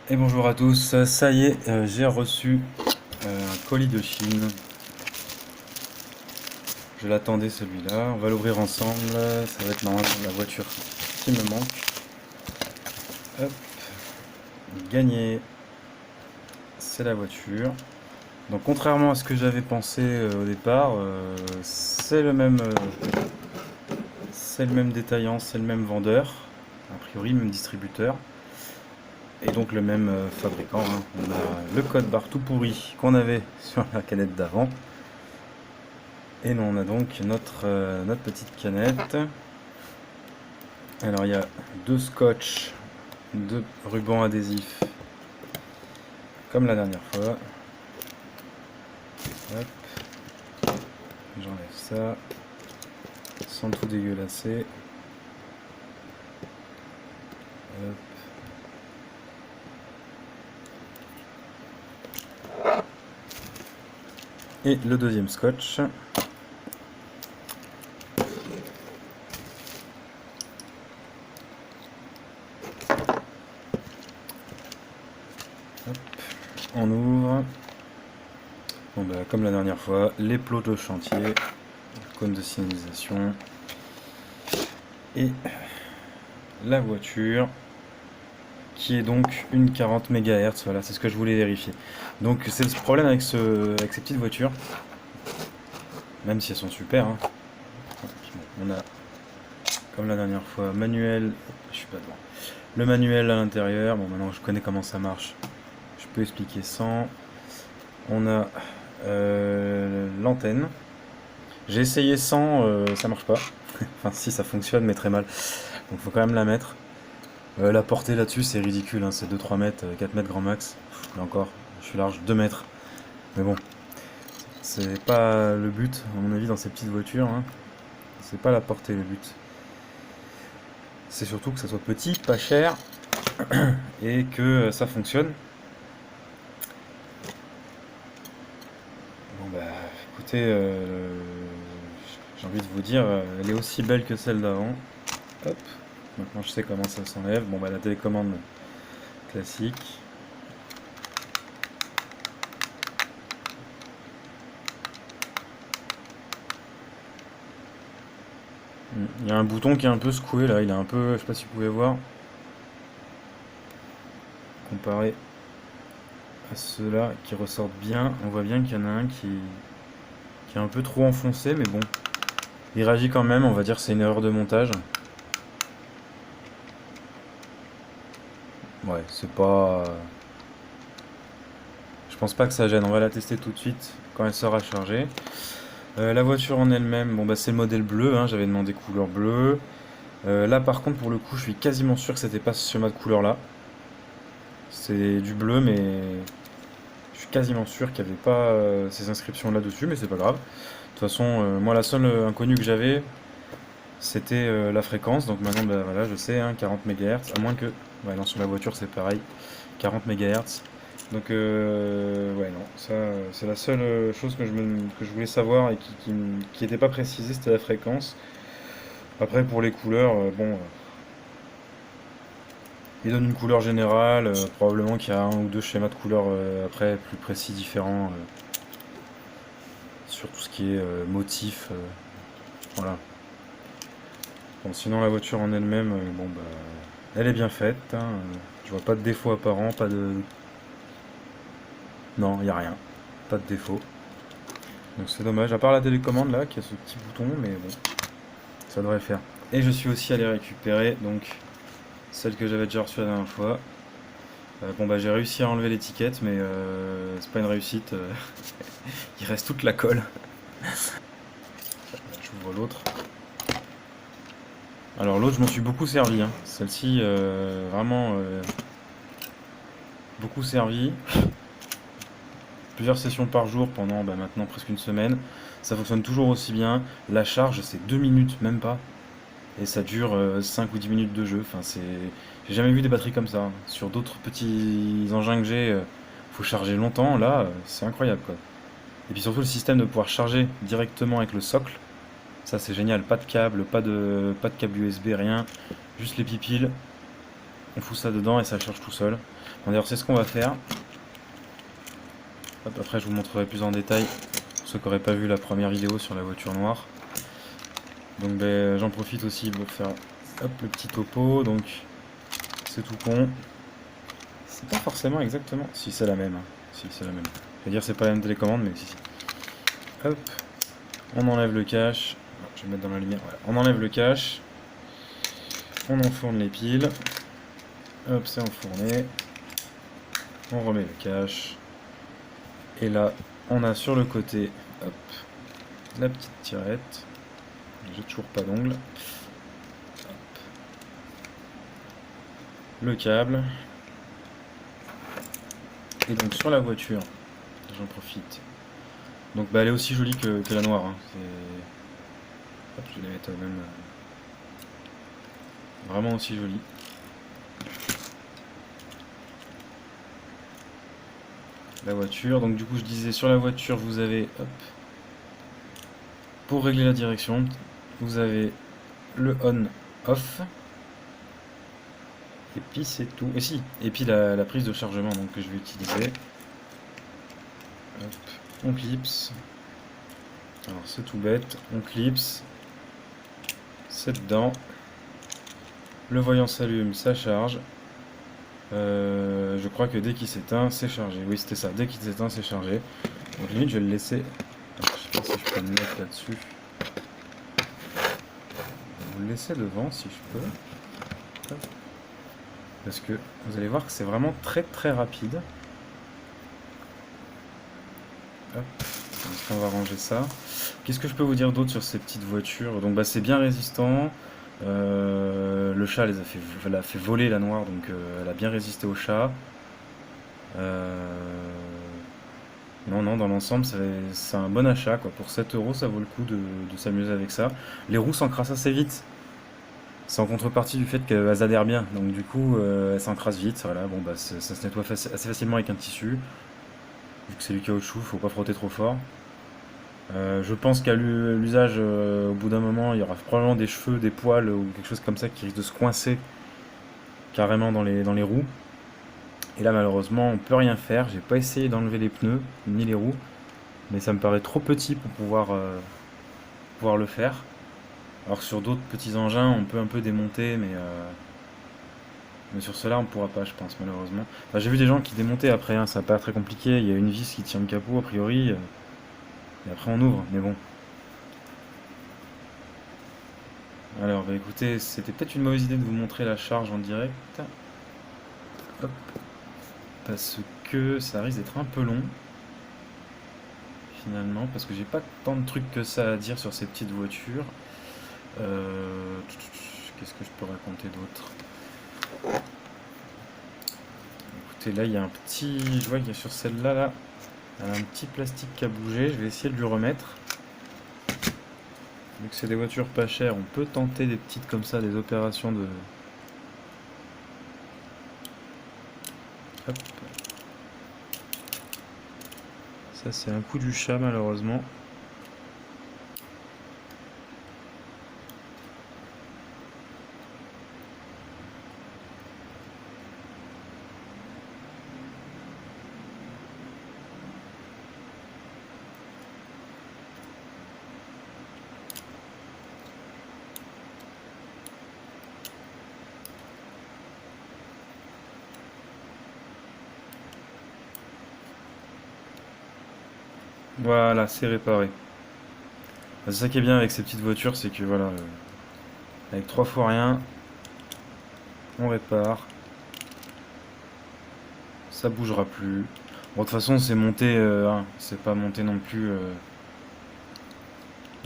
Et bonjour à tous, ça y est, j'ai reçu un colis de Chine. Je l'attendais celui-là, on va l'ouvrir ensemble, ça va être normalement la voiture qui me manque. Hop, gagné, c'est la voiture. Donc contrairement à ce que j'avais pensé au départ, c'est le même détaillant, c'est le même vendeur, a priori même distributeur. Et donc le même fabricant, hein. On a le code barre tout pourri qu'on avait sur la canette d'avant. Et nous on a donc notre petite canette. Alors il y a deux scotch, deux rubans adhésifs, comme la dernière fois. Hop, j'enlève ça, sans tout dégueulasser. Hop. Et le deuxième scotch. Hop, on ouvre. Bon bah, comme la dernière fois, les plots de chantier, cône de signalisation et la voiture qui est donc une 40 MHz. Voilà, c'est ce que je voulais vérifier. Donc c'est le problème avec ces petites voitures, même si elles sont super, hein. On a, comme la dernière fois, manuel, je suis pas devant. Le manuel à l'intérieur, bon maintenant je connais comment ça marche, je peux expliquer sans. On a l'antenne. J'ai essayé sans, ça marche pas. Enfin si ça fonctionne mais très mal. Donc faut quand même la mettre. La portée là-dessus c'est ridicule, hein. C'est 2-3 mètres, 4 mètres grand max. Là encore, je suis large 2 mètres. Mais bon, c'est pas le but, à mon avis, dans ces petites voitures, hein. C'est pas la portée le but. C'est surtout que ça soit petit, pas cher, et que ça fonctionne. Bon bah écoutez, j'ai envie de vous dire, elle est aussi belle que celle d'avant. Hop, maintenant je sais comment ça s'enlève. Bon bah la télécommande classique. Il y a un bouton qui est un peu secoué là, il est un peu, je sais pas si vous pouvez voir, comparé à ceux-là qui ressortent bien, on voit bien qu'il y en a un qui est un peu trop enfoncé, mais bon, il réagit quand même, on va dire que c'est une erreur de montage. Ouais, c'est pas... Je pense pas que ça gêne, on va la tester tout de suite quand elle sera chargée. La voiture en elle-même, bon bah c'est le modèle bleu, hein, j'avais demandé couleur bleue. Là par contre pour le coup je suis quasiment sûr que c'était pas ce schéma de couleur là. C'est du bleu mais je suis quasiment sûr qu'il n'y avait pas ces inscriptions là dessus, mais c'est pas grave. De toute façon, moi la seule inconnue que j'avais c'était la fréquence, donc maintenant bah, voilà, je sais, hein, 40 MHz, à moins que... Ouais non, sur la voiture c'est pareil, 40 MHz. Donc ouais non, ça c'est la seule chose que je voulais savoir et qui était pas précisée, c'était la fréquence. Après pour les couleurs, bon, il donne une couleur générale, probablement qu'il y a un ou deux schémas de couleurs après plus précis différents sur tout ce qui est motif, voilà. Bon, sinon la voiture en elle-même, bon bah, elle est bien faite, hein, je vois pas de défaut apparent, pas de... Non, il n'y a rien, pas de défaut. Donc c'est dommage, à part la télécommande là, qui a ce petit bouton, mais bon, ça devrait le faire. Et je suis aussi allé récupérer, donc, celle que j'avais déjà reçue la dernière fois. Bon bah j'ai réussi à enlever l'étiquette, mais c'est pas une réussite, il reste toute la colle. J'ouvre l'autre. Alors l'autre je m'en suis beaucoup servi, hein. Celle-ci vraiment beaucoup servi. Plusieurs sessions par jour pendant bah, maintenant presque une semaine. Ça fonctionne toujours aussi bien. La charge c'est 2 minutes, même pas. Et ça dure 5 ou 10 minutes de jeu. Enfin, c'est... J'ai jamais vu des batteries comme ça, hein. Sur d'autres petits engins que j'ai, faut charger longtemps. Là, c'est incroyable quoi. Et puis surtout le système de pouvoir charger directement avec le socle. Ça c'est génial. Pas de câble, pas de câble USB, rien. Juste les pipiles. On fout ça dedans et ça charge tout seul. Bon, d'ailleurs, c'est ce qu'on va faire. Hop, après, je vous montrerai plus en détail pour ceux qui n'auraient pas vu la première vidéo sur la voiture noire. Donc, ben, j'en profite aussi pour faire hop, le petit topo. Donc, c'est tout con. C'est pas forcément exactement. Si, c'est la même. Hein. Si, c'est la même. Je veux dire, c'est pas la même télécommande, mais si, si. Hop, on enlève le cache. Je vais mettre dans la lumière. Voilà. On enlève le cache. On enfourne les piles. Hop, c'est enfourné. On remet le cache. Et là, on a sur le côté, hop, la petite tirette. J'ai toujours pas d'ongle. Le câble. Et donc sur la voiture, j'en profite. Donc bah, elle est aussi jolie que la noire. Hein. Hop, je vais les mettre même. Vraiment aussi jolie. La voiture, donc du coup je disais sur la voiture vous avez, hop, pour régler la direction, vous avez le on-off. Et puis c'est tout. Et si, et puis la prise de chargement donc, que je vais utiliser. Hop, on clipse. Alors c'est tout bête, on clipse. C'est dedans. Le voyant s'allume, ça charge. Je crois que dès qu'il s'éteint, c'est chargé. Oui, c'était ça. Dès qu'il s'éteint, c'est chargé. Donc limite, je vais le laisser. Alors, je sais pas si je peux me mettre là-dessus. Je vais vous le laisser devant si je peux. Hop. Parce que vous allez voir que c'est vraiment très très rapide. Hop. On va ranger ça. Qu'est-ce que je peux vous dire d'autre sur ces petites voitures? Donc bah, c'est bien résistant. Le chat elle a fait voler la noire, donc elle a bien résisté au chat. Non, non, dans l'ensemble, c'est un bon achat, quoi. Pour 7 euros, ça vaut le coup de s'amuser avec ça. Les roues s'encrassent assez vite. C'est en contrepartie du fait qu'elles adhèrent bien. Donc du coup, elles s'encrassent vite. Voilà, bon, bah, ça se nettoie assez facilement avec un tissu. Vu que c'est du caoutchouc, faut pas frotter trop fort. Je pense qu'à l'usage, au bout d'un moment, il y aura probablement des cheveux, des poils ou quelque chose comme ça qui risque de se coincer carrément dans les roues. Et là, malheureusement, on peut rien faire. J'ai pas essayé d'enlever les pneus ni les roues, mais ça me paraît trop petit pour pouvoir le faire. Alors que sur d'autres petits engins, on peut un peu démonter, mais sur cela, on pourra pas, je pense, malheureusement. Enfin, j'ai vu des gens qui démontaient après, hein, ça n'a pas l'air très compliqué. Il y a une vis qui tient le capot, a priori, et après on ouvre, mais bon. Alors, bah écoutez, c'était peut-être une mauvaise idée de vous montrer la charge en direct. Hop. Parce que ça risque d'être un peu long, finalement, parce que j'ai pas tant de trucs que ça à dire sur ces petites voitures. Qu'est-ce que je peux raconter d'autre? Écoutez, là, il y a un petit... Je vois qu'il y a sur celle-là, là, elle a un petit plastique qui a bougé. Je vais essayer de lui remettre. Vu que c'est des voitures pas chères, on peut tenter des petites comme ça, des opérations de... Hop. Ça, c'est un coup du chat, malheureusement. Voilà, c'est réparé. C'est ça qui est bien avec ces petites voitures, c'est que voilà, avec 3 fois rien, on répare, ça bougera plus. Bon, de toute façon, c'est monté, hein, c'est pas monté non plus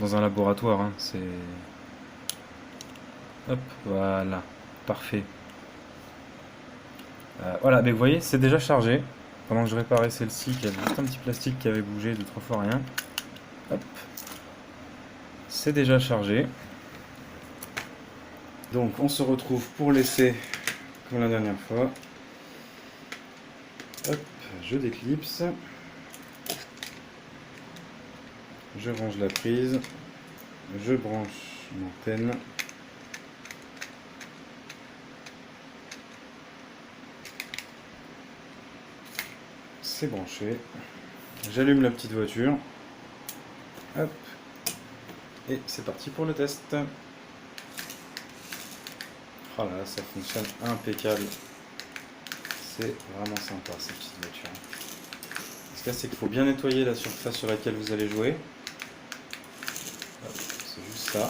dans un laboratoire, hein, c'est... Hop, voilà, parfait. Voilà, mais vous voyez, c'est déjà chargé. Pendant que je réparais celle-ci, qui avait juste un petit plastique qui avait bougé de 3 fois rien. Hop, c'est déjà chargé. Donc on se retrouve pour l'essai comme la dernière fois. Hop, je déclipse. Je range la prise. Je branche l'antenne. c'est branché. J'allume la petite voiture. Hop. Et c'est parti pour le test. Oh là, ça fonctionne impeccable. C'est vraiment sympa cette petite voiture. Ce qu'il y a, c'est qu'il faut bien nettoyer la surface sur laquelle vous allez jouer. C'est juste ça.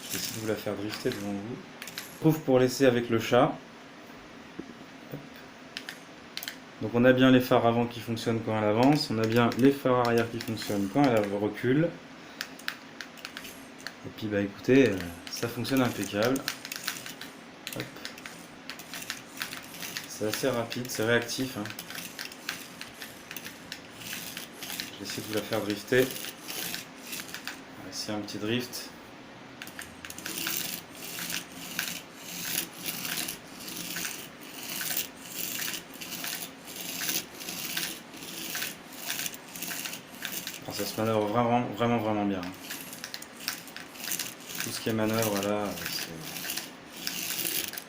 Je vais essayer de vous la faire drifter devant vous. Je trouve pour laisser avec le chat. Hop. Donc on a bien les phares avant qui fonctionnent quand elle avance. On a bien les phares arrière qui fonctionnent quand elle recule. Et puis bah écoutez, ça fonctionne impeccable. Hop. C'est assez rapide, c'est réactif, hein. Je vais essayer de vous la faire drifter. Ici un petit drift. Alors ça se manœuvre vraiment bien. Tout ce qui est manœuvre là,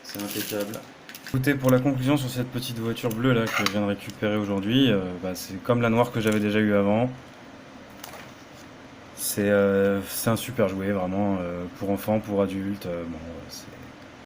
c'est impeccable. Écoutez, pour la conclusion sur cette petite voiture bleue là que je viens de récupérer aujourd'hui, c'est comme la noire que j'avais déjà eue avant. C'est un super jouet vraiment pour enfants, pour adultes. Bon,